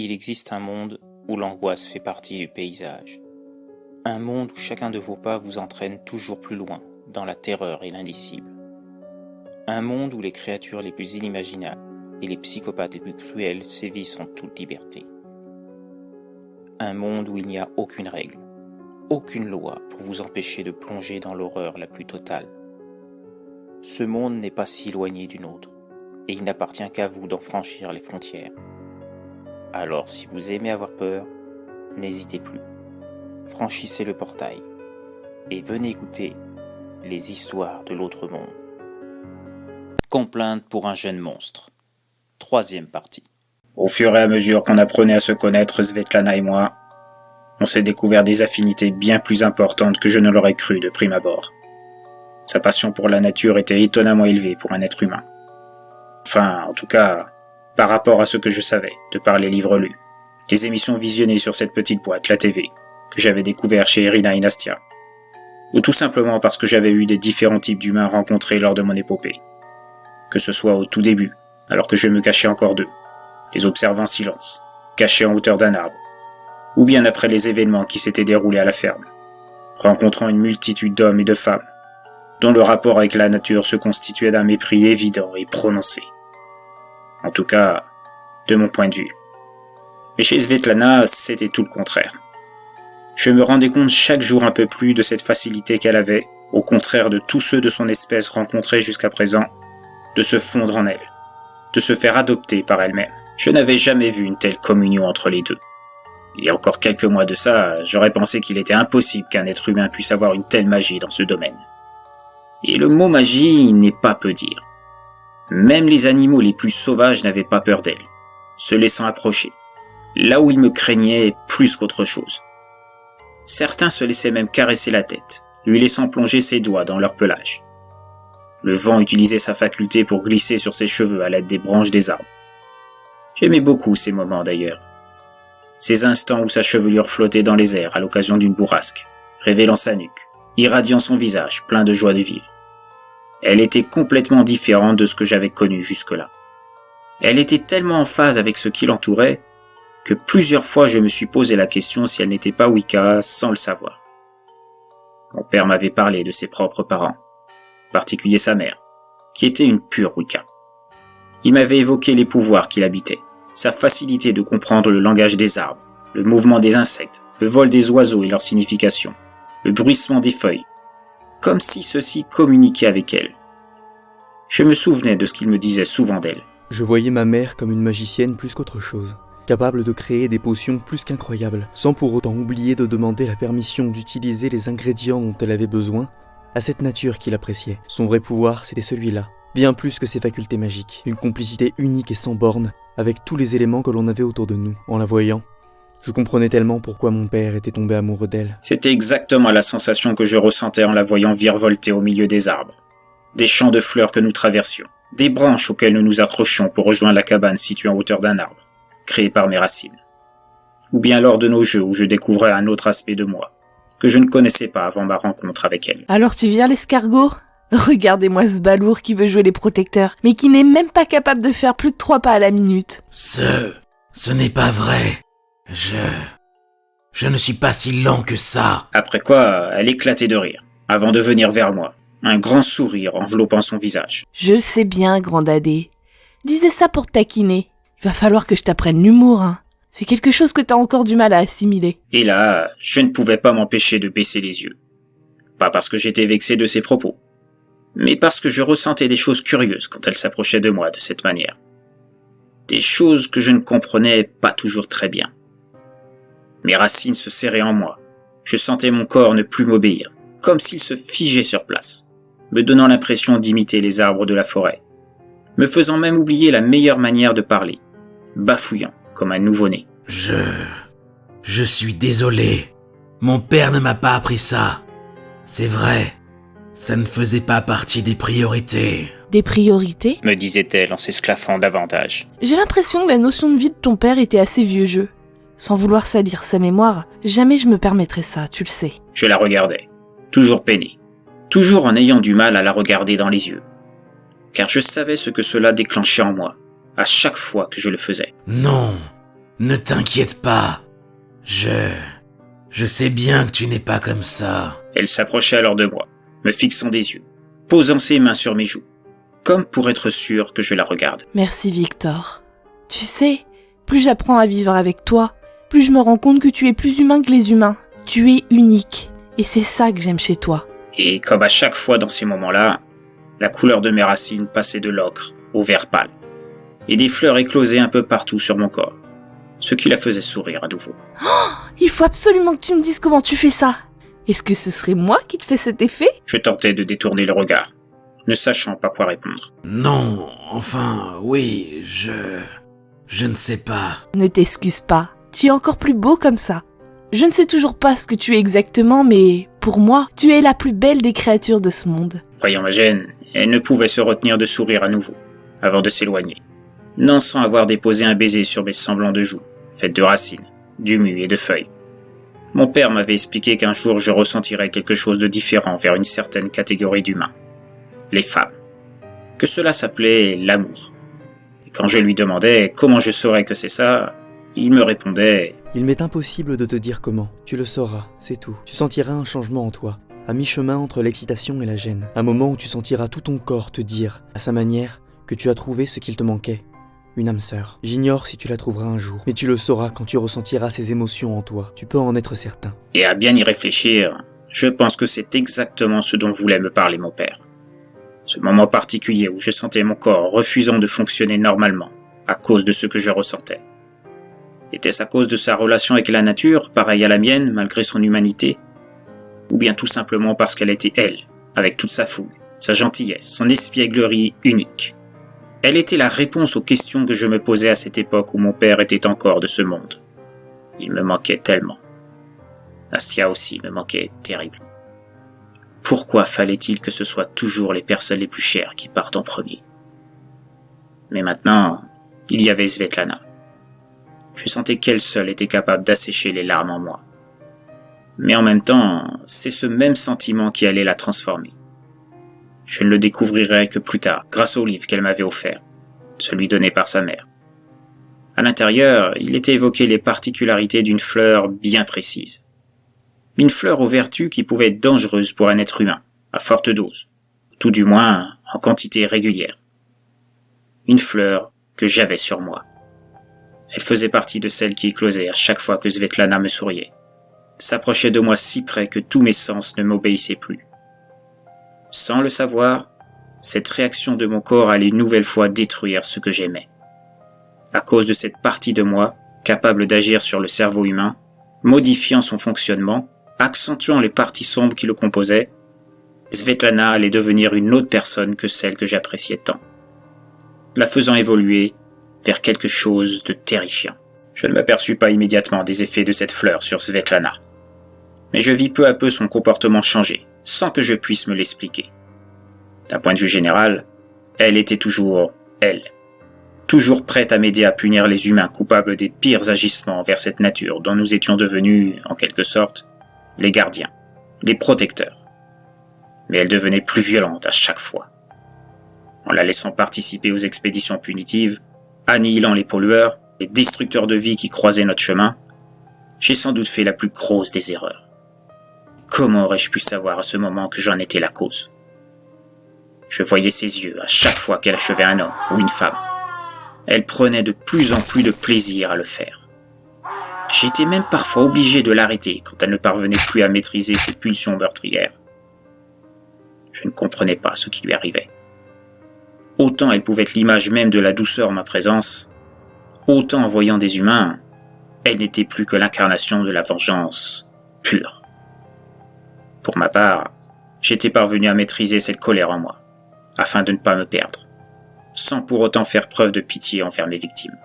Il existe un monde où l'angoisse fait partie du paysage. Un monde où chacun de vos pas vous entraîne toujours plus loin, dans la terreur et l'indicible. Un monde où les créatures les plus inimaginables et les psychopathes les plus cruels sévissent en toute liberté. Un monde où il n'y a aucune règle, aucune loi pour vous empêcher de plonger dans l'horreur la plus totale. Ce monde n'est pas si éloigné du nôtre, et il n'appartient qu'à vous d'en franchir les frontières. Alors si vous aimez avoir peur, n'hésitez plus. Franchissez le portail et venez écouter les histoires de l'autre monde. Complainte pour un jeune monstre. 3e partie. Au fur et à mesure qu'on apprenait à se connaître, Svetlana et moi, on s'est découvert des affinités bien plus importantes que je ne l'aurais cru de prime abord. Sa passion pour la nature était étonnamment élevée pour un être humain. Enfin, en tout cas, par rapport à ce que je savais, de par les livres lus, les émissions visionnées sur cette petite boîte, la TV, que j'avais découvert chez Irina et Nastia, ou tout simplement parce que j'avais eu des différents types d'humains rencontrés lors de mon épopée. Que ce soit au tout début, alors que je me cachais encore d'eux, les observant en silence, cachés en hauteur d'un arbre, ou bien après les événements qui s'étaient déroulés à la ferme, rencontrant une multitude d'hommes et de femmes, dont le rapport avec la nature se constituait d'un mépris évident et prononcé. En tout cas, de mon point de vue. Mais chez Svetlana, c'était tout le contraire. Je me rendais compte chaque jour un peu plus de cette facilité qu'elle avait, au contraire de tous ceux de son espèce rencontrés jusqu'à présent, de se fondre en elle, de se faire adopter par elle-même. Je n'avais jamais vu une telle communion entre les deux. Il y a encore quelques mois de ça, j'aurais pensé qu'il était impossible qu'un être humain puisse avoir une telle magie dans ce domaine. Et le mot magie n'est pas peu dire. Même les animaux les plus sauvages n'avaient pas peur d'elle, se laissant approcher, là où ils me craignaient plus qu'autre chose. Certains se laissaient même caresser la tête, lui laissant plonger ses doigts dans leur pelage. Le vent utilisait sa faculté pour glisser sur ses cheveux à l'aide des branches des arbres. J'aimais beaucoup ces moments d'ailleurs. Ces instants où sa chevelure flottait dans les airs à l'occasion d'une bourrasque, révélant sa nuque, irradiant son visage plein de joie de vivre. Elle était complètement différente de ce que j'avais connu jusque-là. Elle était tellement en phase avec ce qui l'entourait que plusieurs fois je me suis posé la question si elle n'était pas Wicca sans le savoir. Mon père m'avait parlé de ses propres parents, en particulier sa mère, qui était une pure Wicca. Il m'avait évoqué les pouvoirs qu'il habitait, sa facilité de comprendre le langage des arbres, le mouvement des insectes, le vol des oiseaux et leur signification, le bruissement des feuilles, comme si ceux-ci communiquaient avec elle. Je me souvenais de ce qu'il me disait souvent d'elle. Je voyais ma mère comme une magicienne plus qu'autre chose, capable de créer des potions plus qu'incroyables, sans pour autant oublier de demander la permission d'utiliser les ingrédients dont elle avait besoin à cette nature qu'il appréciait. Son vrai pouvoir, c'était celui-là, bien plus que ses facultés magiques, une complicité unique et sans bornes avec tous les éléments que l'on avait autour de nous. En la voyant, je comprenais tellement pourquoi mon père était tombé amoureux d'elle. C'était exactement la sensation que je ressentais en la voyant virevolter au milieu des arbres, des champs de fleurs que nous traversions, des branches auxquelles nous nous accrochions pour rejoindre la cabane située en hauteur d'un arbre, créée par mes racines. Ou bien lors de nos jeux où je découvrais un autre aspect de moi, que je ne connaissais pas avant ma rencontre avec elle. Alors tu viens l'escargot ? Regardez-moi ce balourd qui veut jouer les protecteurs, mais qui n'est même pas capable de faire plus de 3 pas à la minute. Ce n'est pas vrai. Je ne suis pas si lent que ça. Après quoi, elle éclatait de rire, avant de venir vers moi, un grand sourire enveloppant son visage. Je le sais bien, grand dadé. Disais ça pour te taquiner. Il va falloir que je t'apprenne l'humour, hein. C'est quelque chose que t'as encore du mal à assimiler. Et là, je ne pouvais pas m'empêcher de baisser les yeux. Pas parce que j'étais vexé de ses propos, mais parce que je ressentais des choses curieuses quand elle s'approchait de moi de cette manière. Des choses que je ne comprenais pas toujours très bien. Mes racines se serraient en moi. Je sentais mon corps ne plus m'obéir, comme s'il se figeait sur place, me donnant l'impression d'imiter les arbres de la forêt, me faisant même oublier la meilleure manière de parler, bafouillant comme un nouveau-né. Je suis désolé. Mon père ne m'a pas appris ça. C'est vrai, ça ne faisait pas partie des priorités. Des priorités ? Me disait-elle en s'esclaffant davantage. J'ai l'impression que la notion de vie de ton père était assez vieux jeu. Sans vouloir salir sa mémoire, jamais je me permettrais ça, tu le sais. Je la regardais, toujours peiné, toujours en ayant du mal à la regarder dans les yeux, car je savais ce que cela déclenchait en moi, à chaque fois que je le faisais. Non, Ne t'inquiète pas. Je sais bien que tu n'es pas comme ça. Elle s'approchait alors de moi, me fixant des yeux, posant ses mains sur mes joues, comme pour être sûre que je la regarde. Merci Victor. Tu sais, plus j'apprends à vivre avec toi, plus je me rends compte que tu es plus humain que les humains. Tu es unique. Et c'est ça que j'aime chez toi. Et comme à chaque fois dans ces moments-là, la couleur de mes racines passait de l'ocre au vert pâle, et des fleurs éclosaient un peu partout sur mon corps, ce qui la faisait sourire à nouveau. Il faut absolument que tu me dises comment tu fais ça. Est-ce que ce serait moi qui te fais cet effet? Je tentais de détourner le regard, ne sachant pas quoi répondre. Non, enfin, oui, je ne sais pas. Ne t'excuse pas. Tu es encore plus beau comme ça. Je ne sais toujours pas ce que tu es exactement, mais pour moi, tu es la plus belle des créatures de ce monde. Voyant ma gêne, elle ne pouvait se retenir de sourire à nouveau, avant de s'éloigner, non sans avoir déposé un baiser sur mes semblants de joues, faites de racines, d'humus et de feuilles. Mon père m'avait expliqué qu'un jour je ressentirais quelque chose de différent vers une certaine catégorie d'humains, les femmes, que cela s'appelait l'amour. Et quand je lui demandais comment je saurais que c'est ça, il me répondait « Il m'est impossible de te dire comment. Tu le sauras, c'est tout. Tu sentiras un changement en toi, à mi-chemin entre l'excitation et la gêne. Un moment où tu sentiras tout ton corps te dire, à sa manière, que tu as trouvé ce qu'il te manquait. Une âme sœur. J'ignore si tu la trouveras un jour, mais tu le sauras quand tu ressentiras ces émotions en toi. Tu peux en être certain. » Et à bien y réfléchir, je pense que c'est exactement ce dont voulait me parler mon père. Ce moment particulier où je sentais mon corps refusant de fonctionner normalement, à cause de ce que je ressentais. Était-ce à cause de sa relation avec la nature, pareille à la mienne, malgré son humanité? Ou bien tout simplement parce qu'elle était elle, avec toute sa fougue, sa gentillesse, son espièglerie unique? Elle était la réponse aux questions que je me posais à cette époque où mon père était encore de ce monde. Il me manquait tellement. Nastia aussi me manquait terriblement. Pourquoi fallait-il que ce soit toujours les personnes les plus chères qui partent en premier? Mais maintenant, il y avait Svetlana. Je sentais qu'elle seule était capable d'assécher les larmes en moi. Mais en même temps, c'est ce même sentiment qui allait la transformer. Je ne le découvrirais que plus tard, grâce au livre qu'elle m'avait offert, celui donné par sa mère. À l'intérieur, il était évoqué les particularités d'une fleur bien précise. Une fleur aux vertus qui pouvait être dangereuse pour un être humain, à forte dose, tout du moins en quantité régulière. Une fleur que j'avais sur moi. Elle faisait partie de celles qui éclosaient à chaque fois que Svetlana me souriait, s'approchait de moi si près que tous mes sens ne m'obéissaient plus. Sans le savoir, cette réaction de mon corps allait une nouvelle fois détruire ce que j'aimais. À cause de cette partie de moi, capable d'agir sur le cerveau humain, modifiant son fonctionnement, accentuant les parties sombres qui le composaient, Svetlana allait devenir une autre personne que celle que j'appréciais tant, la faisant évoluer vers quelque chose de terrifiant. Je ne m'aperçus pas immédiatement des effets de cette fleur sur Svetlana, mais je vis peu à peu son comportement changer, sans que je puisse me l'expliquer. D'un point de vue général, elle était toujours elle, toujours prête à m'aider à punir les humains coupables des pires agissements envers cette nature dont nous étions devenus, en quelque sorte, les gardiens, les protecteurs. Mais elle devenait plus violente à chaque fois. En la laissant participer aux expéditions punitives, annihilant les pollueurs, les destructeurs de vie qui croisaient notre chemin, j'ai sans doute fait la plus grosse des erreurs. Comment aurais-je pu savoir à ce moment que j'en étais la cause? Je voyais ses yeux à chaque fois qu'elle achevait un homme ou une femme. Elle prenait de plus en plus de plaisir à le faire. J'étais même parfois obligé de l'arrêter quand elle ne parvenait plus à maîtriser ses pulsions meurtrières. Je ne comprenais pas ce qui lui arrivait. Autant elle pouvait être l'image même de la douceur en ma présence, autant en voyant des humains, elle n'était plus que l'incarnation de la vengeance pure. Pour ma part, j'étais parvenu à maîtriser cette colère en moi, afin de ne pas me perdre, sans pour autant faire preuve de pitié envers mes victimes.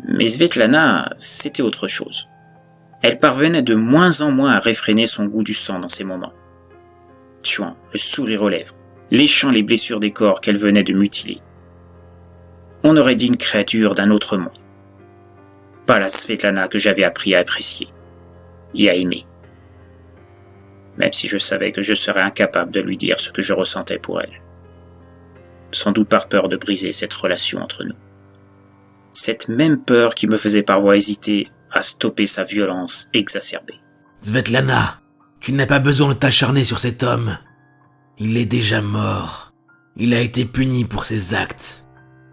Mais Svetlana, c'était autre chose. Elle parvenait de moins en moins à réfréner son goût du sang dans ces moments, tuant, le sourire aux lèvres, léchant les blessures des corps qu'elle venait de mutiler. On aurait dit une créature d'un autre monde. Pas la Svetlana que j'avais appris à apprécier et à aimer. Même si je savais que je serais incapable de lui dire ce que je ressentais pour elle. Sans doute par peur de briser cette relation entre nous. Cette même peur qui me faisait parfois hésiter à stopper sa violence exacerbée. Svetlana, tu n'as pas besoin de t'acharner sur cet homme. Il est déjà mort. Il a été puni pour ses actes.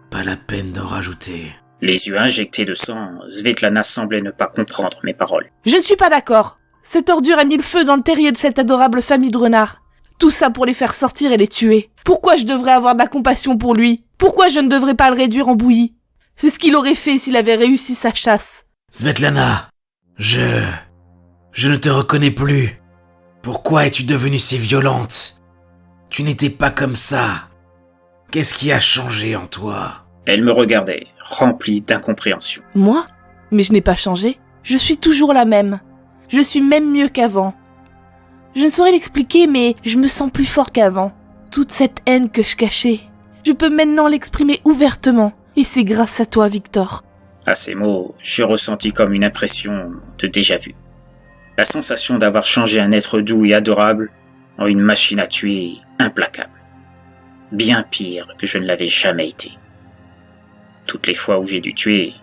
Pas la peine d'en rajouter. Les yeux injectés de sang, Svetlana semblait ne pas comprendre mes paroles. Je ne suis pas d'accord. Cette ordure a mis le feu dans le terrier de cette adorable famille de renards. Tout ça pour les faire sortir et les tuer. Pourquoi je devrais avoir de la compassion pour lui? Pourquoi je ne devrais pas le réduire en bouillie? C'est ce qu'il aurait fait s'il avait réussi sa chasse. Svetlana, je ne te reconnais plus. Pourquoi es-tu devenue si violente? Tu n'étais pas comme ça. Qu'est-ce qui a changé en toi? Elle me regardait, remplie d'incompréhension. Moi? Mais je n'ai pas changé. Je suis toujours la même. Je suis même mieux qu'avant. Je ne saurais l'expliquer, mais je me sens plus fort qu'avant. Toute cette haine que je cachais, je peux maintenant l'exprimer ouvertement. Et c'est grâce à toi, Victor. À ces mots, je ressentis comme une impression de déjà-vu. La sensation d'avoir changé un être doux et adorable en une machine à tuer implacable. Bien pire que je ne l'avais jamais été. Toutes les fois où j'ai dû tuer,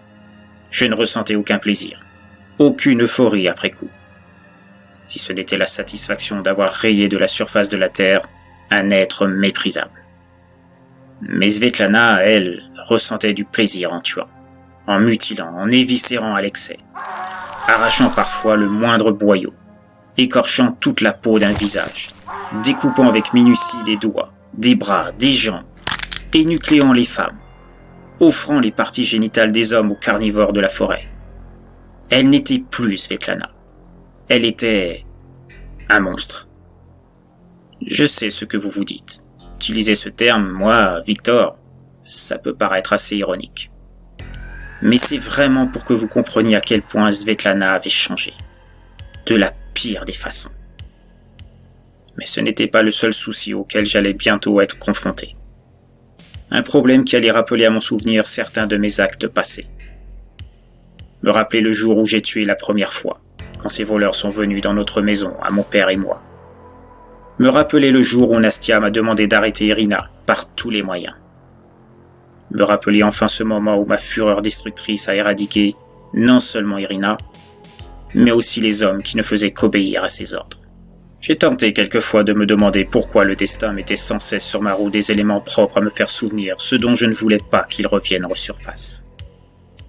je ne ressentais aucun plaisir, aucune euphorie après coup. Si ce n'était la satisfaction d'avoir rayé de la surface de la terre un être méprisable. Mais Svetlana, elle, ressentait du plaisir en tuant, en mutilant, en éviscérant à l'excès, arrachant parfois le moindre boyau, écorchant toute la peau d'un visage, découpant avec minutie des doigts, des bras, des jambes, énucléant les femmes, offrant les parties génitales des hommes aux carnivores de la forêt. Elle n'était plus Svetlana. Elle était un monstre. Je sais ce que vous vous dites. Utiliser ce terme, moi, Victor, ça peut paraître assez ironique. Mais c'est vraiment pour que vous compreniez à quel point Svetlana avait changé. De la pire des façons. Mais ce n'était pas le seul souci auquel j'allais bientôt être confronté. Un problème qui allait rappeler à mon souvenir certains de mes actes passés. Me rappeler le jour où j'ai tué la première fois, quand ces voleurs sont venus dans notre maison, à mon père et moi. Me rappeler le jour où Nastia m'a demandé d'arrêter Irina par tous les moyens. Me rappeler enfin ce moment où ma fureur destructrice a éradiqué non seulement Irina, mais aussi les hommes qui ne faisaient qu'obéir à ses ordres. J'ai tenté quelquefois de me demander pourquoi le destin mettait sans cesse sur ma roue des éléments propres à me faire souvenir ce dont je ne voulais pas qu'ils reviennent en surface.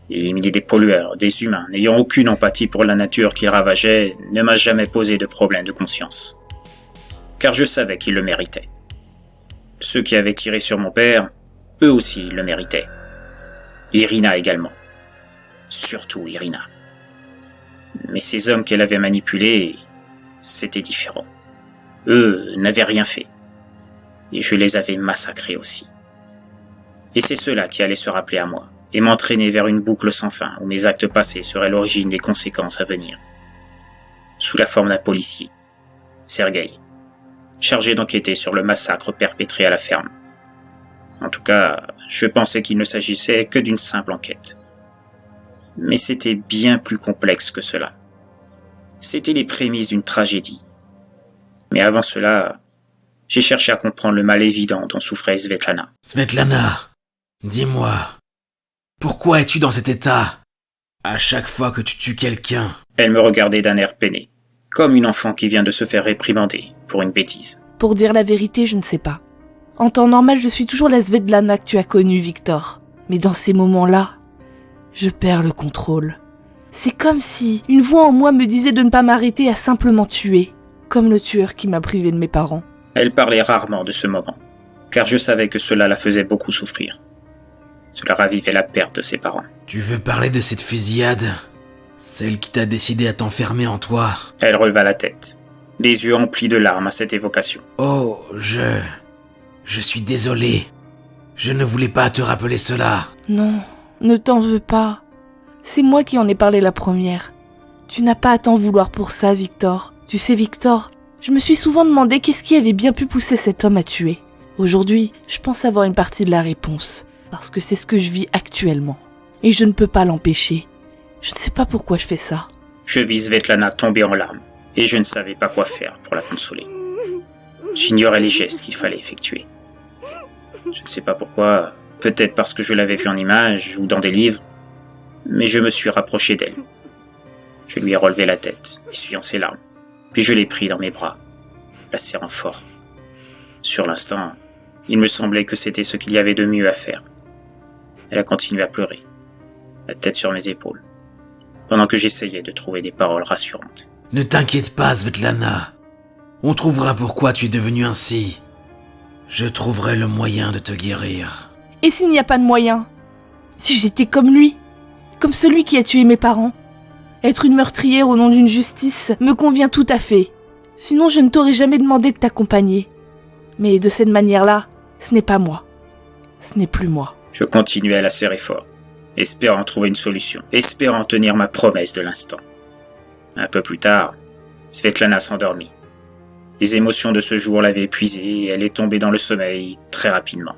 Éliminer des pollueurs, des humains, n'ayant aucune empathie pour la nature qu'ils ravageaient, ne m'a jamais posé de problème de conscience. Car je savais qu'ils le méritaient. Ceux qui avaient tiré sur mon père, eux aussi le méritaient. Irina également. Surtout Irina. Mais ces hommes qu'elle avait manipulés, c'était différent. Eux n'avaient rien fait. Et je les avais massacrés aussi. Et c'est cela qui allait se rappeler à moi, et m'entraîner vers une boucle sans fin où mes actes passés seraient l'origine des conséquences à venir. Sous la forme d'un policier, Sergueï, chargé d'enquêter sur le massacre perpétré à la ferme. En tout cas, je pensais qu'il ne s'agissait que d'une simple enquête. Mais c'était bien plus complexe que cela. C'était les prémices d'une tragédie. Mais avant cela, j'ai cherché à comprendre le mal évident dont souffrait Svetlana. Svetlana, dis-moi, pourquoi es-tu dans cet état? À chaque fois que tu tues quelqu'un. Elle me regardait d'un air peiné, comme une enfant qui vient de se faire réprimander pour une bêtise. Pour dire la vérité, je ne sais pas. En temps normal, je suis toujours la Svetlana que tu as connue, Victor. Mais dans ces moments-là, je perds le contrôle. C'est comme si une voix en moi me disait de ne pas m'arrêter à simplement tuer, comme le tueur qui m'a privé de mes parents. Elle parlait rarement de ce moment, car je savais que cela la faisait beaucoup souffrir. Cela ravivait la perte de ses parents. Tu veux parler de cette fusillade? Celle qui t'a décidé à t'enfermer en toi? Elle releva la tête, les yeux emplis de larmes à cette évocation. Oh, je suis désolé. Je ne voulais pas te rappeler cela. Non, ne t'en veux pas. C'est moi qui en ai parlé la première. Tu n'as pas à t'en vouloir pour ça, Victor. Tu sais, Victor, je me suis souvent demandé qu'est-ce qui avait bien pu pousser cet homme à tuer. Aujourd'hui, je pense avoir une partie de la réponse, parce que c'est ce que je vis actuellement. Et je ne peux pas l'empêcher. Je ne sais pas pourquoi je fais ça. Je vis Svetlana tomber en larmes, et je ne savais pas quoi faire pour la consoler. J'ignorais les gestes qu'il fallait effectuer. Je ne sais pas pourquoi, peut-être parce que je l'avais vu en images ou dans des livres, mais je me suis rapproché d'elle. Je lui ai relevé la tête, essuyant ses larmes, puis je l'ai pris dans mes bras, la serrant fort. Sur l'instant, il me semblait que c'était ce qu'il y avait de mieux à faire. Elle a continué à pleurer, la tête sur mes épaules, pendant que j'essayais de trouver des paroles rassurantes. Ne t'inquiète pas, Svetlana. On trouvera pourquoi tu es devenue ainsi. Je trouverai le moyen de te guérir. Et s'il n'y a pas de moyen? Si j'étais comme lui, comme celui qui a tué mes parents? Être une meurtrière au nom d'une justice me convient tout à fait. Sinon je ne t'aurais jamais demandé de t'accompagner. Mais de cette manière-là, ce n'est pas moi. Ce n'est plus moi. Je continuais à la serrer fort, espérant trouver une solution, espérant tenir ma promesse de l'instant. Un peu plus tard, Svetlana s'endormit. Les émotions de ce jour l'avaient épuisée et elle est tombée dans le sommeil très rapidement.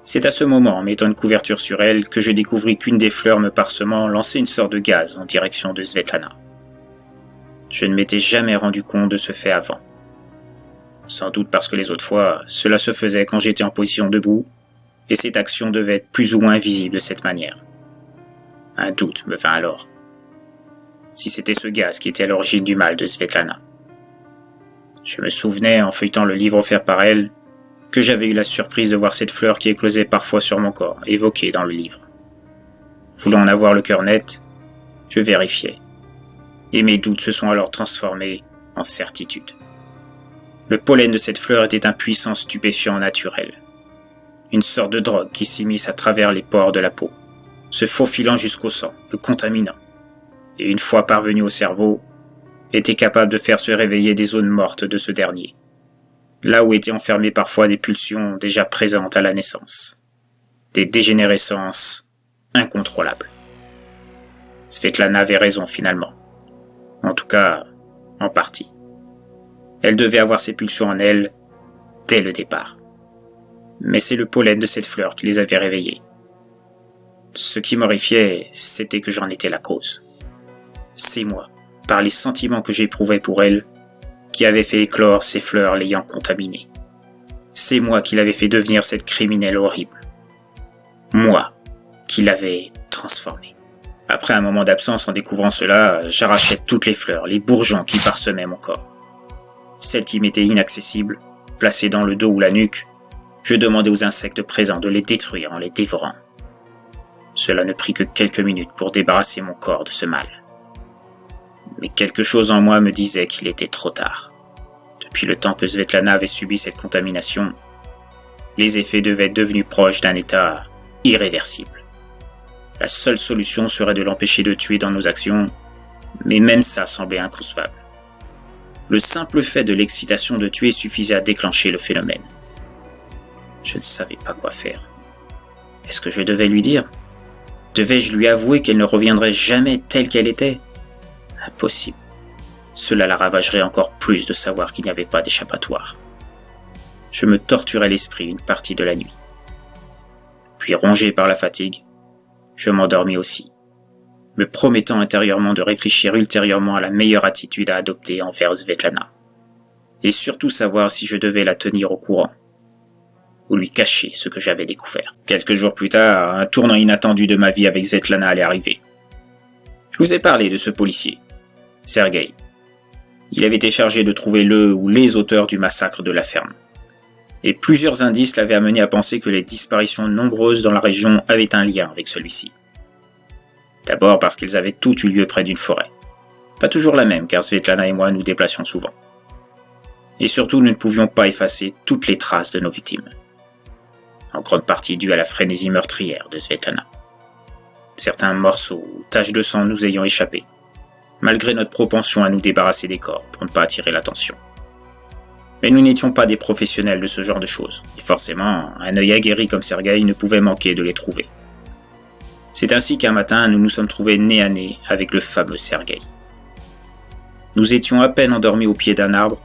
C'est à ce moment, en mettant une couverture sur elle, que je découvris qu'une des fleurs me parsemant lançait une sorte de gaz en direction de Svetlana. Je ne m'étais jamais rendu compte de ce fait avant. Sans doute parce que les autres fois, cela se faisait quand j'étais en position debout, et cette action devait être plus ou moins visible de cette manière. Un doute me vint alors. Si c'était ce gaz qui était à l'origine du mal de Svetlana. Je me souvenais, en feuilletant le livre offert par elle, que j'avais eu la surprise de voir cette fleur qui éclosait parfois sur mon corps, évoquée dans le livre. Voulant en avoir le cœur net, je vérifiais. Et mes doutes se sont alors transformés en certitude. Le pollen de cette fleur était un puissant stupéfiant naturel. Une sorte de drogue qui s'immisce à travers les pores de la peau, se faufilant jusqu'au sang, le contaminant. Et une fois parvenu au cerveau, était capable de faire se réveiller des zones mortes de ce dernier, là où étaient enfermées parfois des pulsions déjà présentes à la naissance, des dégénérescences incontrôlables. Svetlana avait raison finalement, en tout cas, en partie. Elle devait avoir ces pulsions en elle dès le départ. Mais c'est le pollen de cette fleur qui les avait réveillées. Ce qui m'horrifiait, c'était que j'en étais la cause. C'est moi, par les sentiments que j'éprouvais pour elle, qui avait fait éclore ces fleurs l'ayant contaminée. C'est moi qui l'avais fait devenir cette criminelle horrible. Moi qui l'avais transformée. Après un moment d'absence en découvrant cela, j'arrachais toutes les fleurs, les bourgeons qui parsemaient mon corps. Celles qui m'étaient inaccessibles, placées dans le dos ou la nuque, je demandais aux insectes présents de les détruire en les dévorant. Cela ne prit que quelques minutes pour débarrasser mon corps de ce mal. Mais quelque chose en moi me disait qu'il était trop tard. Depuis le temps que Svetlana avait subi cette contamination, les effets devaient être devenus proches d'un état irréversible. La seule solution serait de l'empêcher de tuer dans nos actions, mais même ça semblait inconcevable. Le simple fait de l'excitation de tuer suffisait à déclencher le phénomène. Je ne savais pas quoi faire. Est-ce que je devais lui dire? Devais-je lui avouer qu'elle ne reviendrait jamais telle qu'elle était? Impossible. Cela la ravagerait encore plus de savoir qu'il n'y avait pas d'échappatoire. Je me torturais l'esprit une partie de la nuit. Puis rongé par la fatigue, je m'endormis aussi, me promettant intérieurement de réfléchir ultérieurement à la meilleure attitude à adopter envers Svetlana, et surtout savoir si je devais la tenir au courant, ou lui cacher ce que j'avais découvert. Quelques jours plus tard, un tournant inattendu de ma vie avec Svetlana allait arriver. Je vous ai parlé de ce policier, Sergueï. Il avait été chargé de trouver le ou les auteurs du massacre de la ferme. Et plusieurs indices l'avaient amené à penser que les disparitions nombreuses dans la région avaient un lien avec celui-ci. D'abord parce qu'ils avaient toutes eu lieu près d'une forêt. Pas toujours la même, car Svetlana et moi nous déplacions souvent. Et surtout, nous ne pouvions pas effacer toutes les traces de nos victimes. En grande partie due à la frénésie meurtrière de Svetlana. Certains morceaux ou taches de sang nous ayant échappé, malgré notre propension à nous débarrasser des corps pour ne pas attirer l'attention. Mais nous n'étions pas des professionnels de ce genre de choses, et forcément, un œil aguerri comme Sergueï ne pouvait manquer de les trouver. C'est ainsi qu'un matin, nous nous sommes trouvés nez à nez avec le fameux Sergueï. Nous étions à peine endormis au pied d'un arbre,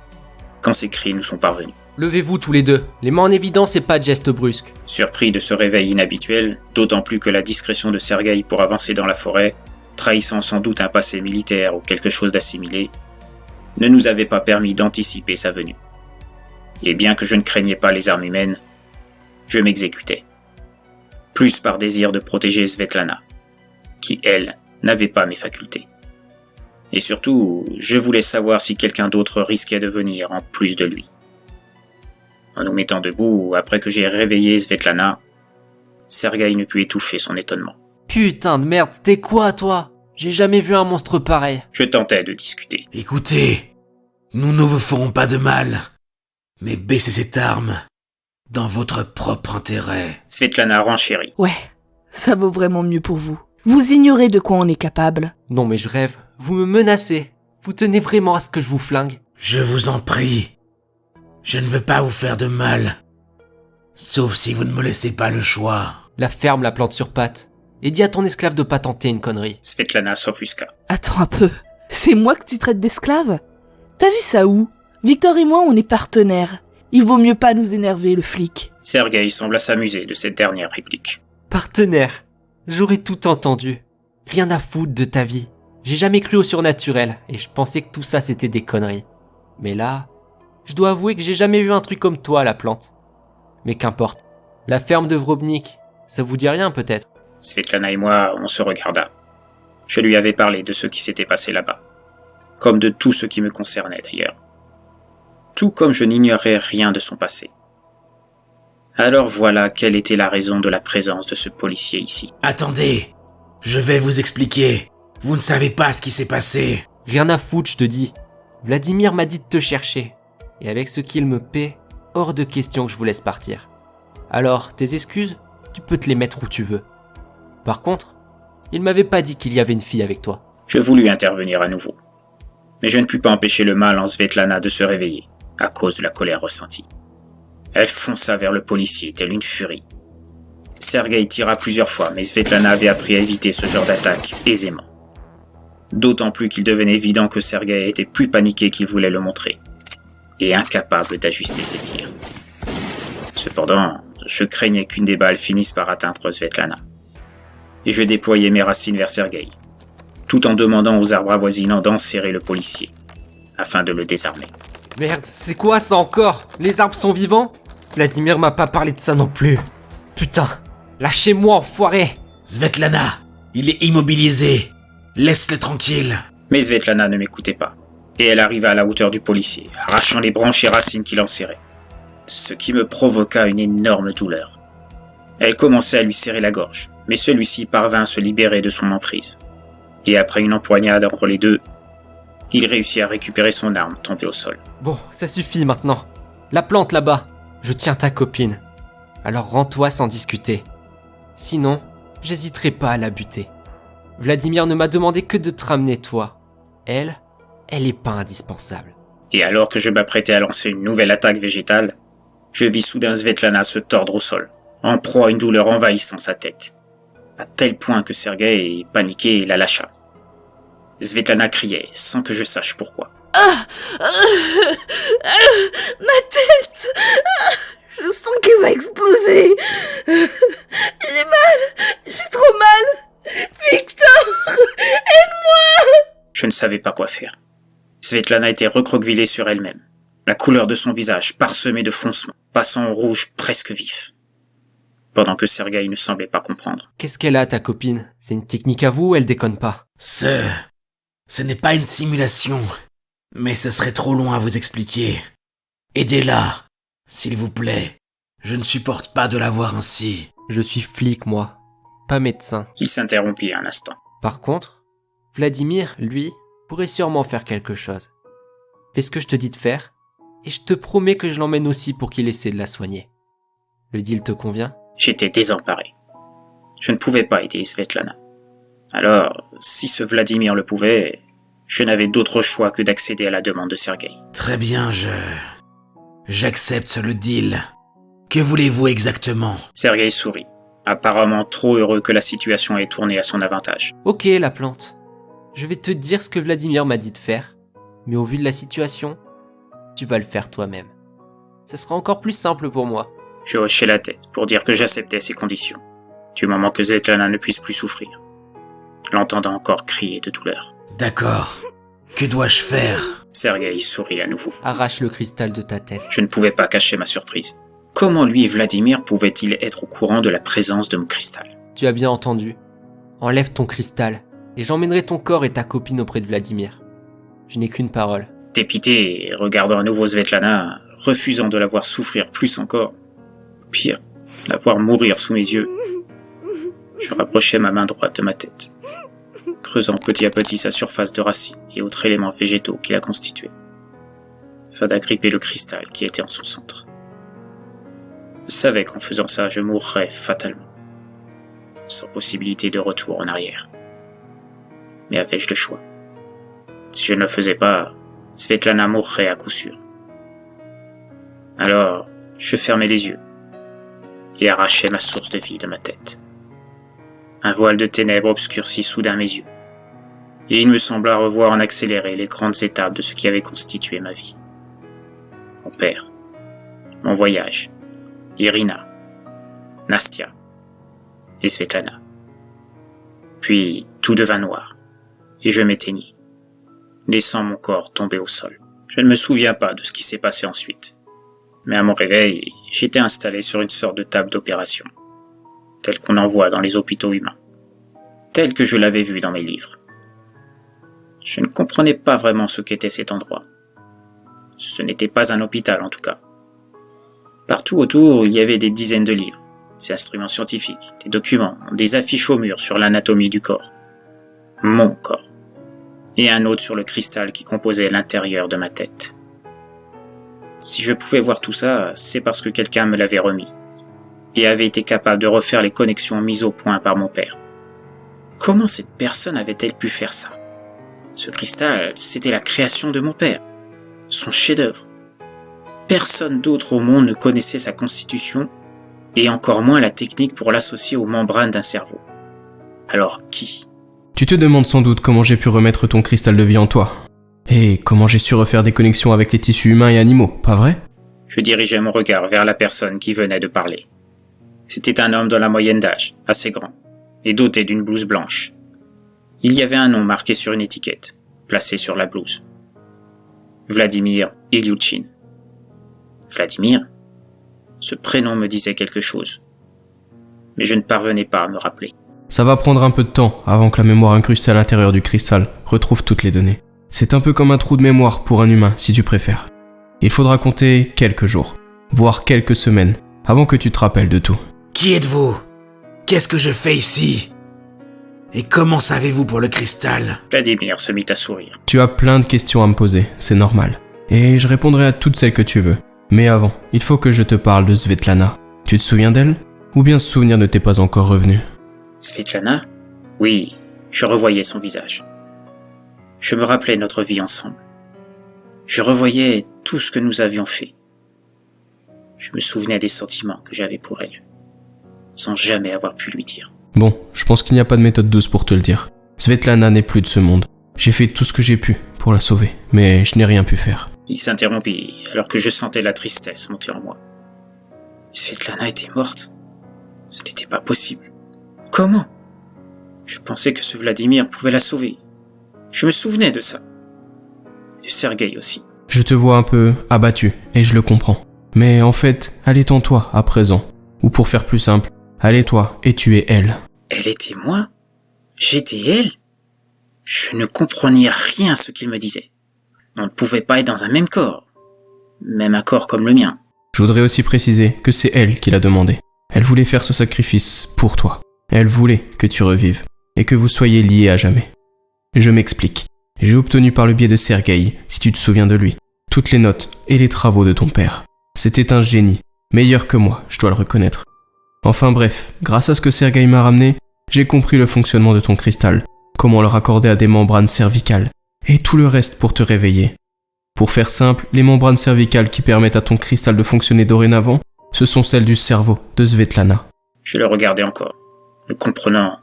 quand ces cris nous sont parvenus. Levez-vous tous les deux, les mains en évidence et pas de gestes brusques. Surpris de ce réveil inhabituel, d'autant plus que la discrétion de Sergueï pour avancer dans la forêt, trahissant sans doute un passé militaire ou quelque chose d'assimilé, ne nous avait pas permis d'anticiper sa venue. Et bien que je ne craignais pas les armes humaines, je m'exécutais. Plus par désir de protéger Svetlana, qui, elle, n'avait pas mes facultés. Et surtout, je voulais savoir si quelqu'un d'autre risquait de venir en plus de lui. En nous mettant debout, après que j'ai réveillé Svetlana, Sergueï ne put étouffer son étonnement. Putain de merde, t'es quoi toi? J'ai jamais vu un monstre pareil. Je tentais de discuter. Écoutez, nous ne vous ferons pas de mal, mais baissez cette arme dans votre propre intérêt. Svetlana renchérit. Ouais, ça vaut vraiment mieux pour vous. Vous ignorez de quoi on est capable. Non mais je rêve, vous me menacez. Vous tenez vraiment à ce que je vous flingue? Je vous en prie, je ne veux pas vous faire de mal, sauf si vous ne me laissez pas le choix. La ferme la plante sur pattes. Et dis à ton esclave de pas tenter une connerie. Svetlana s'offusqua. Attends un peu, c'est moi que tu traites d'esclave? T'as vu ça où? Victor et moi, on est partenaires. Il vaut mieux pas nous énerver, le flic. Sergueï sembla s'amuser de cette dernière réplique. Partenaire. J'aurais tout entendu. Rien à foutre de ta vie. J'ai jamais cru au surnaturel et je pensais que tout ça c'était des conneries. Mais là, je dois avouer que j'ai jamais vu un truc comme toi, la plante. Mais qu'importe. La ferme de Vrobnik, ça vous dit rien peut-être? Svetlana et moi, on se regarda. Je lui avais parlé de ce qui s'était passé là-bas. Comme de tout ce qui me concernait d'ailleurs. Tout comme je n'ignorais rien de son passé. Alors voilà quelle était la raison de la présence de ce policier ici. Attendez, je vais vous expliquer. Vous ne savez pas ce qui s'est passé. Rien à foutre, je te dis. Vladimir m'a dit de te chercher. Et avec ce qu'il me paie, hors de question que je vous laisse partir. Alors, tes excuses, tu peux te les mettre où tu veux. Par contre, il m'avait pas dit qu'il y avait une fille avec toi. Je voulus intervenir à nouveau. Mais je ne pus pas empêcher le mal en Svetlana de se réveiller, à cause de la colère ressentie. Elle fonça vers le policier, telle une furie. Sergueï tira plusieurs fois, mais Svetlana avait appris à éviter ce genre d'attaque aisément. D'autant plus qu'il devenait évident que Sergueï était plus paniqué qu'il voulait le montrer, et incapable d'ajuster ses tirs. Cependant, je craignais qu'une des balles finisse par atteindre Svetlana. Et je déployais mes racines vers Sergueï, tout en demandant aux arbres avoisinants d'enserrer le policier, afin de le désarmer. Merde, c'est quoi ça encore? Les arbres sont vivants? Vladimir m'a pas parlé de ça non plus. Putain, lâchez-moi, enfoiré! Svetlana, il est immobilisé. Laisse-le tranquille. Mais Svetlana ne m'écoutait pas, et elle arriva à la hauteur du policier, arrachant les branches et racines qu'il enserrait, ce qui me provoqua une énorme douleur. Elle commençait à lui serrer la gorge, mais celui-ci parvint à se libérer de son emprise. Et après une empoignade entre les deux, il réussit à récupérer son arme tombée au sol. Bon, ça suffit maintenant. La plante là-bas, je tiens ta copine. Alors rends-toi sans discuter. Sinon, j'hésiterai pas à la buter. Vladimir ne m'a demandé que de te ramener toi. Elle est pas indispensable. Et alors que je m'apprêtais à lancer une nouvelle attaque végétale, je vis soudain Svetlana se tordre au sol, en proie à une douleur envahissant sa tête, à tel point que Sergueï, paniqué, la lâcha. Svetlana criait, sans que je sache pourquoi. Ma tête! Je sens qu'elle va exploser! J'ai mal! J'ai trop mal! Victor! Aide-moi! Je ne savais pas quoi faire. Svetlana était recroquevillée sur elle-même, la couleur de son visage parsemée de froncements, passant au rouge presque vif. Pendant que Sergueï ne semblait pas comprendre. Qu'est-ce qu'elle a, ta copine? C'est une technique à vous ou elle déconne pas? Ce n'est pas une simulation, mais ce serait trop long à vous expliquer. Aidez-la, s'il vous plaît. Je ne supporte pas de la voir ainsi. Je suis flic, moi, pas médecin. Il s'interrompit un instant. Par contre, Vladimir, lui, pourrait sûrement faire quelque chose. Fais ce que je te dis de faire, et je te promets que je l'emmène aussi pour qu'il essaie de la soigner. Le deal te convient? J'étais désemparé. Je ne pouvais pas aider Svetlana. Alors, si ce Vladimir le pouvait, je n'avais d'autre choix que d'accéder à la demande de Sergueï. Très bien, j'accepte le deal. Que voulez-vous exactement? Sergueï sourit, apparemment trop heureux que la situation ait tourné à son avantage. Ok, la plante. Je vais te dire ce que Vladimir m'a dit de faire, mais au vu de la situation, tu vas le faire toi-même. Ce sera encore plus simple pour moi. Je hochai la tête pour dire que j'acceptais ces conditions, du moment que Svetlana ne puisse plus souffrir, l'entendant encore crier de douleur. D'accord. Que dois-je faire? Sergueï sourit à nouveau. Arrache le cristal de ta tête. Je ne pouvais pas cacher ma surprise. Comment lui et Vladimir pouvaient-ils être au courant de la présence de mon cristal? Tu as bien entendu. Enlève ton cristal, et j'emmènerai ton corps et ta copine auprès de Vladimir. Je n'ai qu'une parole. Dépité, regardant à nouveau Svetlana, refusant de la voir souffrir plus encore. Pire, la voir mourir sous mes yeux. Je rapprochai ma main droite de ma tête, creusant petit à petit sa surface de racines et autres éléments végétaux qui la constituaient, afin d'agripper le cristal qui était en son centre. Je savais qu'en faisant ça, je mourrais fatalement, sans possibilité de retour en arrière. Mais avais-je le choix? Si je ne le faisais pas, Svetlana mourrait à coup sûr. Alors, je fermai les yeux et arrachai ma source de vie de ma tête. Un voile de ténèbres obscurcit soudain mes yeux, et il me sembla revoir en accéléré les grandes étapes de ce qui avait constitué ma vie. Mon père, mon voyage, Irina, Nastia et Svetlana. Puis tout devint noir, et je m'éteignis, laissant mon corps tomber au sol. Je ne me souviens pas de ce qui s'est passé ensuite, mais à mon réveil, j'étais installé sur une sorte de table d'opération, telle qu'on en voit dans les hôpitaux humains, telle que je l'avais vue dans mes livres. Je ne comprenais pas vraiment ce qu'était cet endroit. Ce n'était pas un hôpital en tout cas. Partout autour, il y avait des dizaines de livres, des instruments scientifiques, des documents, des affiches au mur sur l'anatomie du corps. Mon corps. Et un autre sur le cristal qui composait l'intérieur de ma tête. Si je pouvais voir tout ça, c'est parce que quelqu'un me l'avait remis et avait été capable de refaire les connexions mises au point par mon père. Comment cette personne avait-elle pu faire ça? Ce cristal, c'était la création de mon père, son chef-d'œuvre. Personne d'autre au monde ne connaissait sa constitution et encore moins la technique pour l'associer aux membranes d'un cerveau. Alors qui? Tu te demandes sans doute comment j'ai pu remettre ton cristal de vie en toi. Et comment j'ai su refaire des connexions avec les tissus humains et animaux, pas vrai? Je dirigeai mon regard vers la personne qui venait de parler. C'était un homme dans la moyenne d'âge, assez grand, et doté d'une blouse blanche. Il y avait un nom marqué sur une étiquette, placée sur la blouse. Vladimir Ilyutchin. Vladimir? Ce prénom me disait quelque chose, mais je ne parvenais pas à me rappeler. Ça va prendre un peu de temps avant que la mémoire incrustée à l'intérieur du cristal retrouve toutes les données. C'est un peu comme un trou de mémoire pour un humain, si tu préfères. Il faudra compter quelques jours, voire quelques semaines, avant que tu te rappelles de tout. Qui êtes-vous? Qu'est-ce que je fais ici? Et comment savez-vous pour le cristal? Vladimir se mit à sourire. Tu as plein de questions à me poser, c'est normal. Et je répondrai à toutes celles que tu veux. Mais avant, il faut que je te parle de Svetlana. Tu te souviens d'elle? Ou bien ce souvenir ne t'est pas encore revenu? Svetlana? Oui, je revoyais son visage. Je me rappelais notre vie ensemble. Je revoyais tout ce que nous avions fait. Je me souvenais des sentiments que j'avais pour elle, sans jamais avoir pu lui dire. Bon, je pense qu'il n'y a pas de méthode douce pour te le dire. Svetlana n'est plus de ce monde. J'ai fait tout ce que j'ai pu pour la sauver, mais je n'ai rien pu faire. Il s'interrompit alors que je sentais la tristesse monter en moi. Svetlana était morte. Ce n'était pas possible. Comment? Je pensais que ce Vladimir pouvait la sauver. Je me souvenais de ça. De Sergueï aussi. Je te vois un peu abattu, et je le comprends. Mais en fait, elle est en toi à présent. Ou pour faire plus simple, elle est toi et tu es elle. Elle était moi? J'étais elle? Je ne comprenais rien à ce qu'il me disait. On ne pouvait pas être dans un même corps. Même un corps comme le mien. Je voudrais aussi préciser que c'est elle qui l'a demandé. Elle voulait faire ce sacrifice pour toi. Elle voulait que tu revives et que vous soyez liés à jamais. Je m'explique. J'ai obtenu par le biais de Sergueï, si tu te souviens de lui, toutes les notes et les travaux de ton père. C'était un génie, meilleur que moi, je dois le reconnaître. Enfin bref, grâce à ce que Sergueï m'a ramené, j'ai compris le fonctionnement de ton cristal, comment le raccorder à des membranes cervicales, et tout le reste pour te réveiller. Pour faire simple, les membranes cervicales qui permettent à ton cristal de fonctionner dorénavant, ce sont celles du cerveau de Svetlana. Je le regardais encore, ne comprenant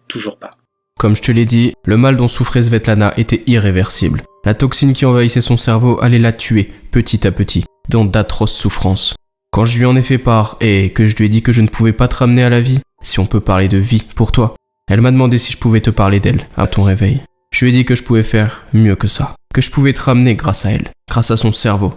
toujours pas. Comme je te l'ai dit, le mal dont souffrait Svetlana était irréversible. La toxine qui envahissait son cerveau allait la tuer, petit à petit, dans d'atroces souffrances. Quand je lui en ai fait part, et que je lui ai dit que je ne pouvais pas te ramener à la vie, si on peut parler de vie pour toi, elle m'a demandé si je pouvais te parler d'elle, à ton réveil. Je lui ai dit que je pouvais faire mieux que ça, que je pouvais te ramener grâce à elle, grâce à son cerveau.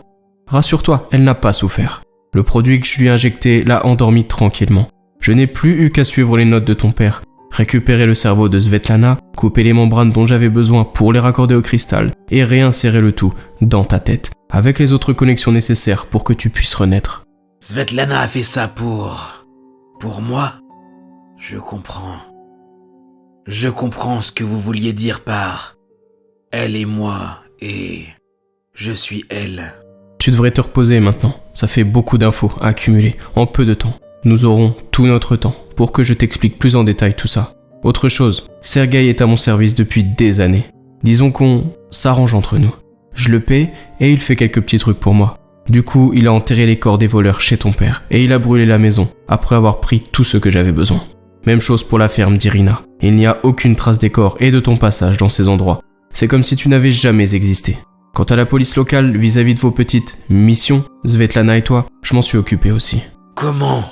Rassure-toi, elle n'a pas souffert. Le produit que je lui ai injecté l'a endormie tranquillement. Je n'ai plus eu qu'à suivre les notes de ton père, récupérer le cerveau de Svetlana, couper les membranes dont j'avais besoin pour les raccorder au cristal et réinsérer le tout dans ta tête, avec les autres connexions nécessaires pour que tu puisses renaître. Svetlana a fait ça pour moi? Je comprends. Je comprends ce que vous vouliez dire par elle et moi et je suis elle. Tu devrais te reposer maintenant. Ça fait beaucoup d'infos à accumuler en peu de temps. Nous aurons tout notre temps pour que je t'explique plus en détail tout ça. Autre chose, Sergueï est à mon service depuis des années. Disons qu'on s'arrange entre nous. Je le paie et il fait quelques petits trucs pour moi. Du coup, il a enterré les corps des voleurs chez ton père et il a brûlé la maison après avoir pris tout ce que j'avais besoin. Même chose pour la ferme d'Irina. Il n'y a aucune trace des corps et de ton passage dans ces endroits. C'est comme si tu n'avais jamais existé. Quant à la police locale vis-à-vis de vos petites missions, Svetlana et toi, je m'en suis occupé aussi. Comment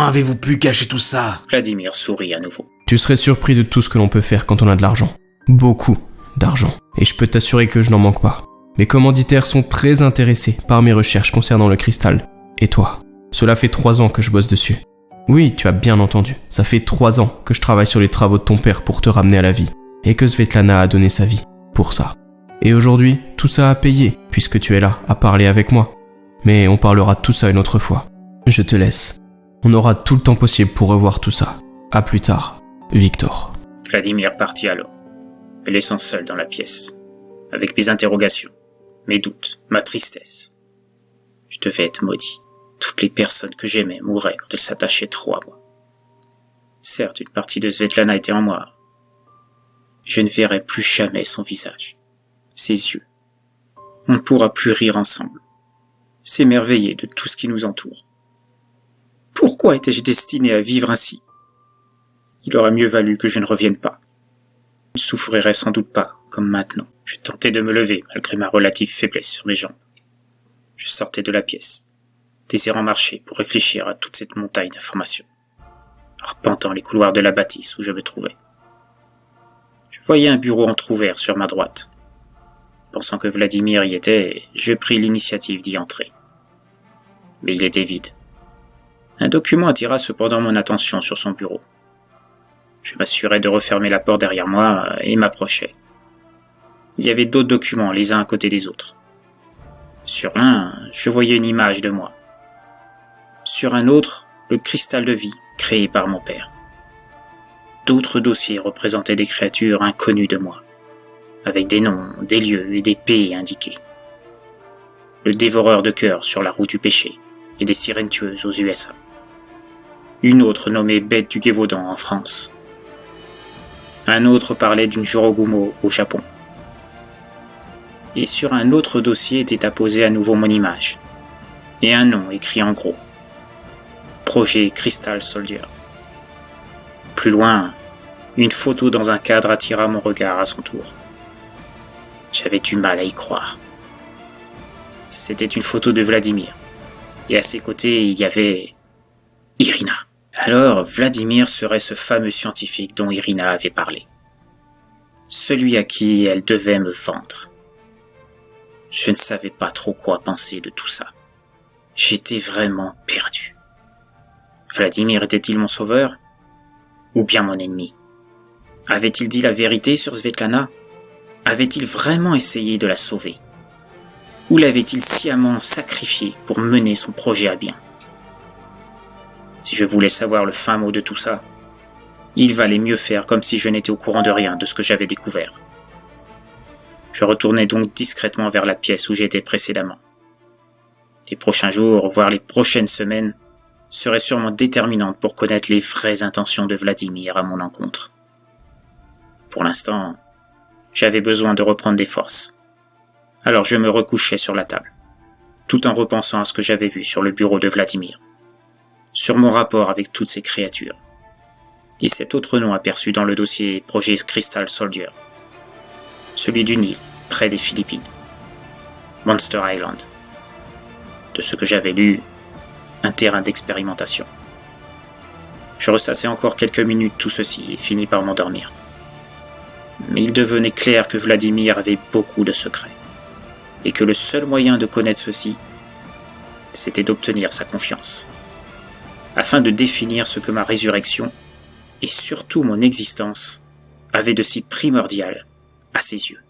avez-vous pu cacher tout ça? Vladimir sourit à nouveau. Tu serais surpris de tout ce que l'on peut faire quand on a de l'argent. Beaucoup d'argent. Et je peux t'assurer que je n'en manque pas. Mes commanditaires sont très intéressés par mes recherches concernant le cristal. Et toi? Cela fait 3 ans que je bosse dessus. Oui, tu as bien entendu. Ça fait 3 ans que je travaille sur les travaux de ton père pour te ramener à la vie. Et que Svetlana a donné sa vie pour ça. Et aujourd'hui, tout ça a payé, puisque tu es là, à parler avec moi. Mais on parlera de tout ça une autre fois. Je te laisse. On aura tout le temps possible pour revoir tout ça. À plus tard, Victor. Vladimir partit alors, me laissant seul dans la pièce, avec mes interrogations, mes doutes, ma tristesse. Je devais être maudit. Toutes les personnes que j'aimais mouraient quand elles s'attachaient trop à moi. Certes, une partie de Svetlana était en moi. Je ne verrai plus jamais son visage, ses yeux. On ne pourra plus rire ensemble, s'émerveiller de tout ce qui nous entoure. Pourquoi étais-je destiné à vivre ainsi? Il aurait mieux valu que je ne revienne pas. Je ne souffrirais sans doute pas, comme maintenant. Je tentais de me lever, malgré ma relative faiblesse sur mes jambes. Je sortais de la pièce, désirant marcher pour réfléchir à toute cette montagne d'informations, arpentant les couloirs de la bâtisse où je me trouvais. Je voyais un bureau entrouvert sur ma droite. Pensant que Vladimir y était, je pris l'initiative d'y entrer. Mais il était vide. Un document attira cependant mon attention sur son bureau. Je m'assurais de refermer la porte derrière moi et m'approchai. Il y avait d'autres documents les uns à côté des autres. Sur l'un, je voyais une image de moi. Sur un autre, le cristal de vie créé par mon père. D'autres dossiers représentaient des créatures inconnues de moi, avec des noms, des lieux et des pays indiqués. Le dévoreur de cœurs sur la route du péché et des sirènes tueuses aux USA. Une autre nommée Bête du Gévaudan en France. Un autre parlait d'une Jorogumo au Japon. Et sur un autre dossier était apposé à nouveau mon image, et un nom écrit en gros. Projet Crystal Soldier. Plus loin, une photo dans un cadre attira mon regard à son tour. J'avais du mal à y croire. C'était une photo de Vladimir, et à ses côtés il y avait Irina. Alors Vladimir serait ce fameux scientifique dont Irina avait parlé. Celui à qui elle devait me vendre. Je ne savais pas trop quoi penser de tout ça. J'étais vraiment perdu. Vladimir était-il mon sauveur? Ou bien mon ennemi? Avait-il dit la vérité sur Svetlana? Avait-il vraiment essayé de la sauver? Ou l'avait-il sciemment sacrifié pour mener son projet à bien? Si je voulais savoir le fin mot de tout ça, il valait mieux faire comme si je n'étais au courant de rien de ce que j'avais découvert. Je retournai donc discrètement vers la pièce où j'étais précédemment. Les prochains jours, voire les prochaines semaines, seraient sûrement déterminantes pour connaître les vraies intentions de Vladimir à mon encontre. Pour l'instant, j'avais besoin de reprendre des forces. Alors je me recouchai sur la table, tout en repensant à ce que j'avais vu sur le bureau de Vladimir, sur mon rapport avec toutes ces créatures, et cet autre nom aperçu dans le dossier Projet Crystal Soldier, celui du Nil, près des Philippines, Monster Island. De ce que j'avais lu, un terrain d'expérimentation. Je ressassai encore quelques minutes tout ceci et finis par m'endormir. Mais il devenait clair que Vladimir avait beaucoup de secrets, et que le seul moyen de connaître ceci, c'était d'obtenir sa confiance, afin de définir ce que ma résurrection et surtout mon existence, avait de si primordial à ses yeux.